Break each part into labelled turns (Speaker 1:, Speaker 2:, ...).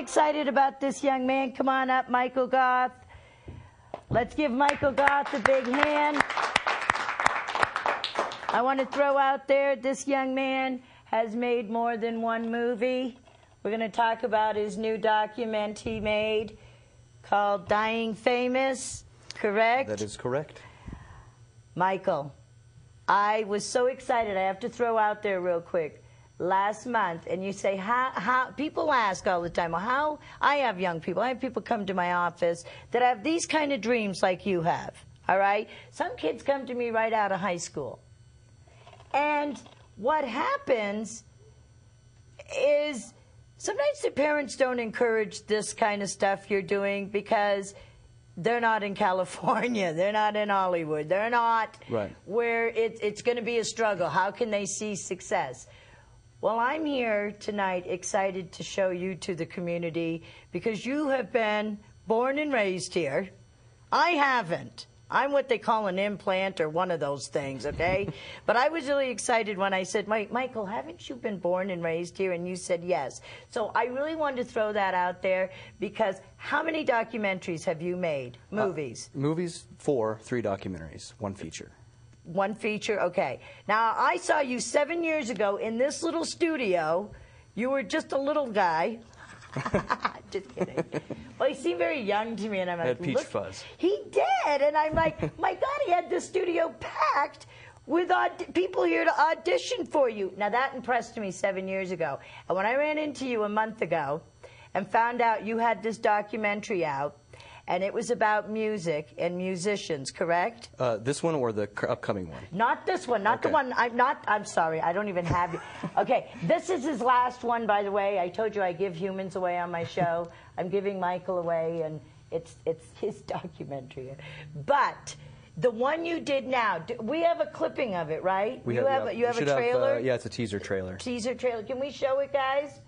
Speaker 1: excited about this young man. Come on up, Michael Gough. Let's give Michael Gough a big hand. I want to throw out there, this young man has made more than one movie. We're going to talk about his new document he made called Dying Famous, correct?
Speaker 2: That is correct.
Speaker 1: Michael, I was so excited. I have to throw out there real quick. Last month, and you say, how people ask all the time, well, how, I have young people, I have people come to my office that have these kind of dreams like you have, all right? Some kids come to me right out of high school. And what happens is sometimes the parents don't encourage this kind of stuff you're doing because they're not in California, they're not in Hollywood, they're not where it's going to be a struggle. How can they see success? Well, I'm here tonight excited to show you to the community because you have been born and raised here. I haven't. I'm what they call an implant or one of those things, okay? But I was really excited when I said, Michael, haven't you been born and raised here? And you said yes. So I really wanted to throw that out there because how many documentaries have you made? Movies?
Speaker 2: Movies, 4, 3 documentaries, 1 feature.
Speaker 1: 1 feature, okay. Now, I saw you 7 years ago in this little studio. You were just a little guy. Just kidding. Well, he seemed very young to me, and I'm like,
Speaker 2: had peach fuzz.
Speaker 1: He did, and I'm like, my God, he had the studio packed with people here to audition for you. Now, that impressed me 7 years ago. And when I ran into you a month ago and found out you had this documentary out, and it was about music and musicians, correct?
Speaker 2: This one or the upcoming one?
Speaker 1: Not this one, not the one. I'm sorry, I don't even have you. Okay, this is his last one, by the way. I told you I give humans away on my show. I'm giving Michael away, and it's his documentary. But the one you did now, we have a clipping of it, right? You have a trailer?
Speaker 2: Yeah, it's a teaser trailer.
Speaker 1: Teaser trailer. Can we show it, guys?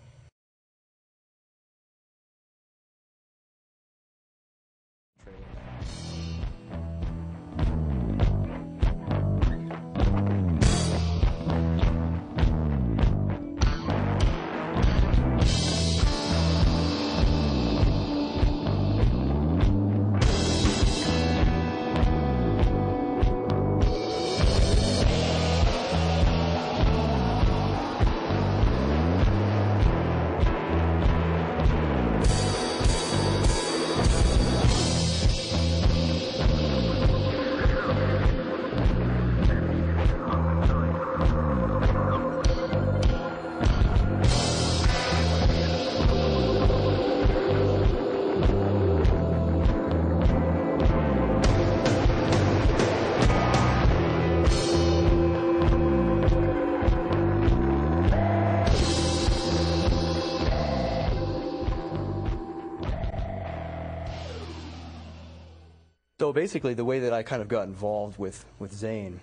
Speaker 2: So basically, the way that I kind of got involved with Zane,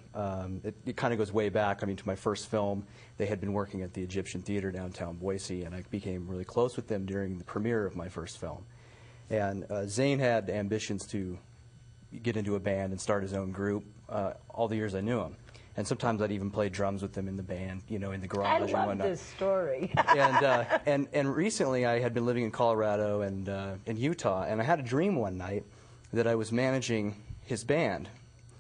Speaker 2: it kind of goes way back. I mean, to my first film, they had been working at the Egyptian Theater downtown Boise, and I became really close with them during the premiere of my first film. And Zane had ambitions to get into a band and start his own group all the years I knew him. And sometimes I'd even play drums with them in the band, you know, in the garage and whatnot.
Speaker 1: I love this story.
Speaker 2: and recently I had been living in Colorado and in Utah, and I had a dream one night that I was managing his band.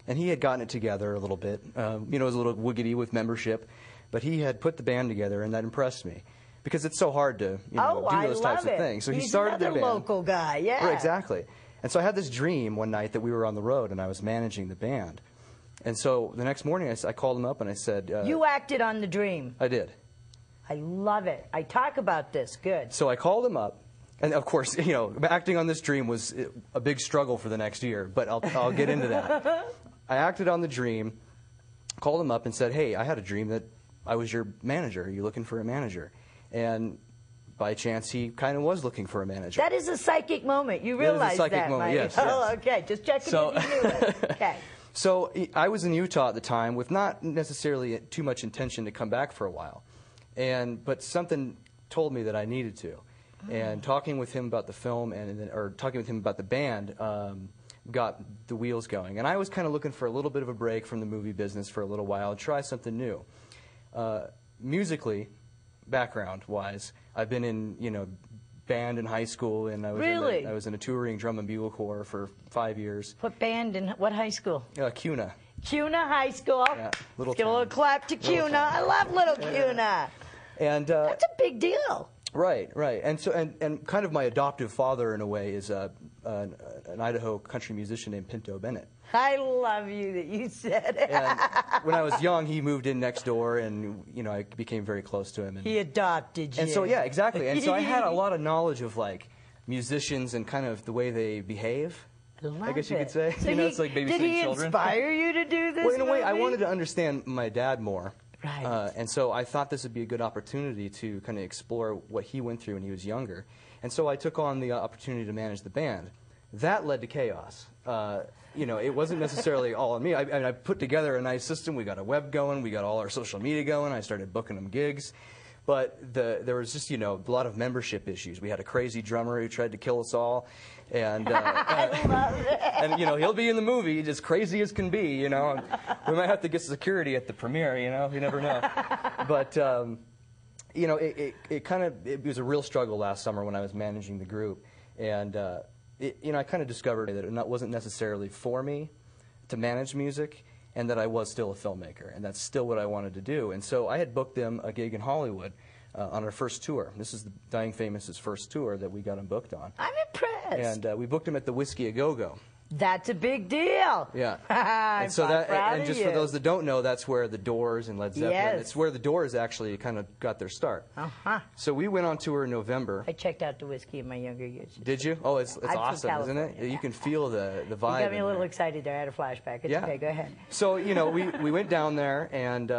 Speaker 2: And he had gotten it together a little bit. You know, it was a little wiggity with membership, but he had put the band together, and that impressed me. Because it's so hard to do those types of things. So he started the band.
Speaker 1: He's another local guy, yeah.
Speaker 2: Right, exactly. And so I had this dream one night that we were on the road, and I was managing the band. And so the next morning, I called him up and I said...
Speaker 1: you acted on the dream.
Speaker 2: I did.
Speaker 1: I love it. I talk about this. Good.
Speaker 2: So I called him up. And of course, you know, acting on this dream was a big struggle for the next year, but I'll get into that. I acted on the dream, called him up and said, hey, I had a dream that I was your manager. Are you looking for a manager? And by chance, he kind of was looking for a manager.
Speaker 1: That is a psychic moment. You realize that,
Speaker 2: psychic moment,
Speaker 1: Mike?
Speaker 2: yes.
Speaker 1: Oh, okay. Just checking if you knew it. Okay.
Speaker 2: So I was in Utah at the time with not necessarily too much intention to come back for a while. But something told me that I needed to. And talking with him about the film or talking with him about the band got the wheels going. And I was kind of looking for a little bit of a break from the movie business for a little while and try something new. Musically, background-wise, I've been in, you know, band in high school, and I was
Speaker 1: Really?
Speaker 2: I was in a touring drum and bugle corps for 5 years.
Speaker 1: What band and what high school?
Speaker 2: CUNA.
Speaker 1: CUNA High School.
Speaker 2: Yeah, little
Speaker 1: Let's give a little
Speaker 2: town.
Speaker 1: clap to CUNA. I love little CUNA.
Speaker 2: And
Speaker 1: That's a big deal.
Speaker 2: right. And so and kind of my adoptive father in a way is an Idaho country musician named Pinto Bennett.
Speaker 1: I love you that you said it.
Speaker 2: And when I was young, he moved in next door, and I became very close to him. And,
Speaker 1: He adopted you.
Speaker 2: and so yeah, exactly. And so I had a lot of knowledge of like musicians and kind of the way they behave. I guess you could say.
Speaker 1: So
Speaker 2: it's like babysitting
Speaker 1: did he
Speaker 2: children.
Speaker 1: inspire you to do this?
Speaker 2: Well, in a way, I
Speaker 1: movie?
Speaker 2: wanted to understand my dad more.
Speaker 1: Right.
Speaker 2: And so I thought this would be a good opportunity to kind of explore what he went through when he was younger. And so I took on the opportunity to manage the band. That led to chaos. It wasn't necessarily all on me. I put together a nice system. We got a web going. We got all our social media going. I started booking them gigs. But there was just, a lot of membership issues. We had a crazy drummer who tried to kill us all. And,
Speaker 1: I love it.
Speaker 2: and he'll be in the movie, just crazy as can be, We might have to get security at the premiere, You never know. But, it was a real struggle last summer when I was managing the group. And, I kind of discovered that it wasn't necessarily for me to manage music, and that I was still a filmmaker, and that's still what I wanted to do. And so I had booked them a gig in Hollywood on our first tour. This is the Dying Famous's first tour that we got them booked on.
Speaker 1: I'm impressed.
Speaker 2: And we booked them at the Whiskey A Go-Go.
Speaker 1: That's a big deal.
Speaker 2: Yeah.
Speaker 1: I'm
Speaker 2: And so
Speaker 1: proud
Speaker 2: and
Speaker 1: of
Speaker 2: just
Speaker 1: you.
Speaker 2: for those that don't know, that's where the Doors and Led Zeppelin,
Speaker 1: Yes.
Speaker 2: it's where the Doors actually kind of got their start.
Speaker 1: Uh-huh.
Speaker 2: So we went on tour in November.
Speaker 1: I checked out the whiskey in my younger years.
Speaker 2: Did you? Oh, it's
Speaker 1: I'm from
Speaker 2: awesome, isn't it?
Speaker 1: California,
Speaker 2: You can feel the vibe.
Speaker 1: You got me
Speaker 2: in
Speaker 1: a little
Speaker 2: there.
Speaker 1: excited there. I had a flashback. It's
Speaker 2: Yeah.
Speaker 1: okay. Go ahead.
Speaker 2: So, we went down there, and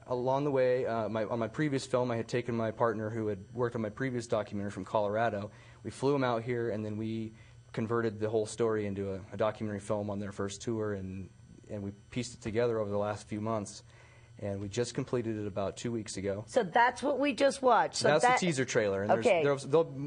Speaker 2: along the way, on my previous film, I had taken my partner who had worked on my previous documentary from Colorado. We flew him out here, and then we converted the whole story into a documentary film on their first tour, and we pieced it together over the last few months. And we just completed it about 2 weeks ago.
Speaker 1: So that's what we just watched. So
Speaker 2: That's the teaser trailer, and
Speaker 1: Okay.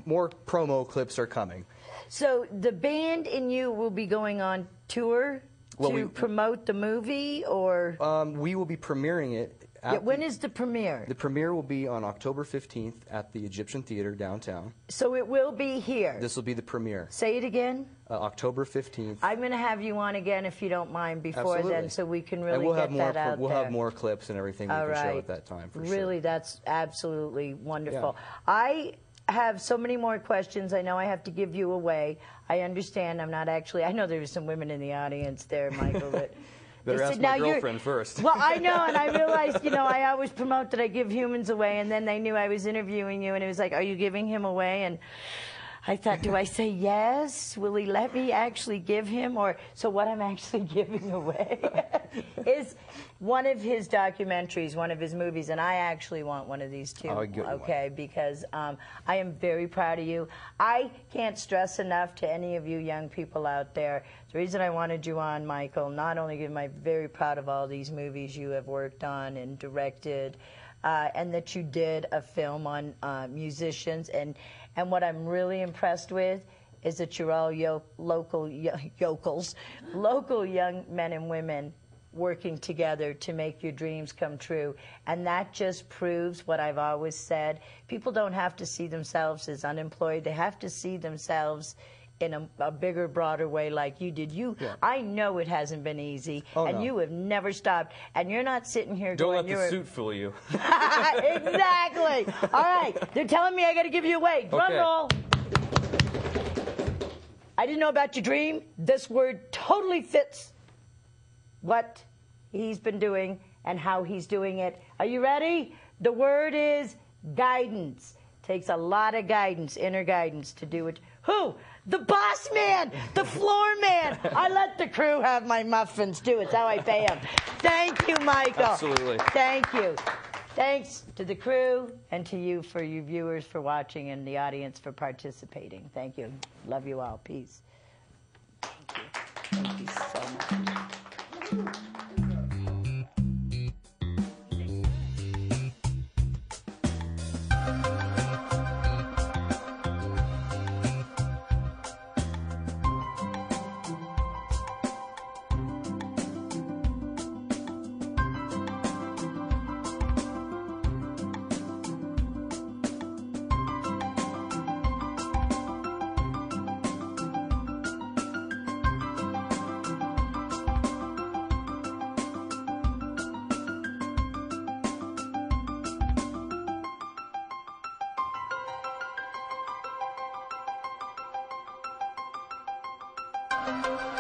Speaker 2: more promo clips are coming.
Speaker 1: So the band and you will be going on tour to promote the movie, or
Speaker 2: We will be premiering it.
Speaker 1: when is the premiere?
Speaker 2: The premiere will be on October 15th at the Egyptian Theater downtown.
Speaker 1: So it will be here.
Speaker 2: This will be the premiere.
Speaker 1: Say it again.
Speaker 2: October 15th.
Speaker 1: I'm going to have you on again if you don't mind before
Speaker 2: Absolutely.
Speaker 1: then, so we can really
Speaker 2: And we'll
Speaker 1: get
Speaker 2: have more,
Speaker 1: that out
Speaker 2: we'll
Speaker 1: there.
Speaker 2: have more clips and everything we
Speaker 1: All
Speaker 2: can show
Speaker 1: right.
Speaker 2: at that time, for
Speaker 1: Really,
Speaker 2: sure.
Speaker 1: that's absolutely wonderful.
Speaker 2: Yeah.
Speaker 1: I have so many more questions. I know I have to give you away. I understand I'm not actually... I know there were some women in the audience there, Michael, that...
Speaker 2: Better
Speaker 1: they
Speaker 2: ask
Speaker 1: said,
Speaker 2: my
Speaker 1: "Now you're-"
Speaker 2: girlfriend first.
Speaker 1: Well, I know, and I realized, I always promote that I give humans away, and then they knew I was interviewing you, and it was like, are you giving him away? And I thought, do I say yes? Will he let me actually give him? Or so what I'm actually giving away is one of his documentaries, one of his movies, and I actually want one of these too.
Speaker 2: I'll get you one.
Speaker 1: Okay, because I am very proud of you. I can't stress enough to any of you young people out there, the reason I wanted you on, Michael, not only because I'm very proud of all these movies you have worked on and directed, and that you did a film on musicians, and what I'm really impressed with is that you're all local young men and women working together to make your dreams come true. And that just proves what I've always said. People don't have to see themselves as unemployed. They have to see themselves in a bigger, broader way like you did.
Speaker 2: Yeah.
Speaker 1: I know it hasn't been easy, and
Speaker 2: no.
Speaker 1: you have never stopped. And you're not sitting here
Speaker 2: Don't
Speaker 1: going...
Speaker 2: let the suit fool you.
Speaker 1: Exactly. All right. They're telling me I got to give you away. Drum
Speaker 2: Okay.
Speaker 1: roll. I didn't know about your dream. This word totally fits what he's been doing and how he's doing it. Are you ready? The word is guidance. Takes a lot of guidance, inner guidance, to do it. Who? The boss man, the floor man. I let the crew have my muffins, too. It's how I pay them. Thank you, Michael.
Speaker 2: Absolutely.
Speaker 1: Thank you. Thanks to the crew and to you, for you viewers, for watching, and the audience for participating. Thank you. Love you all. Peace. Thank you. Thank you so much. Bye.